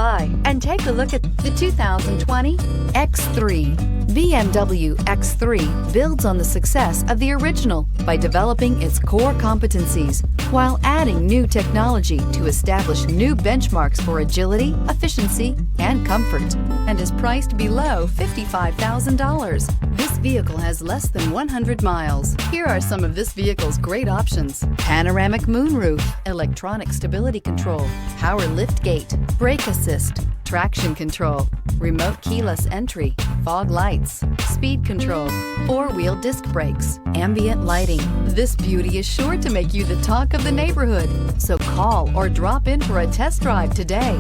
by and take a look at the 2020 X3. BMW X3 builds on the success of the original by developing its core competencies while adding new technology to establish new benchmarks for agility, efficiency, and comfort, and is priced below $55,000. This vehicle has less than 100 miles. Here are some of this vehicle's great options: panoramic moonroof, electronic stability control, power liftgate, brake assist, traction control, remote keyless entry, fog lights, speed control, four-wheel disc brakes, ambient lighting. This beauty is sure to make you the talk of the neighborhood. So call or drop in for a test drive today.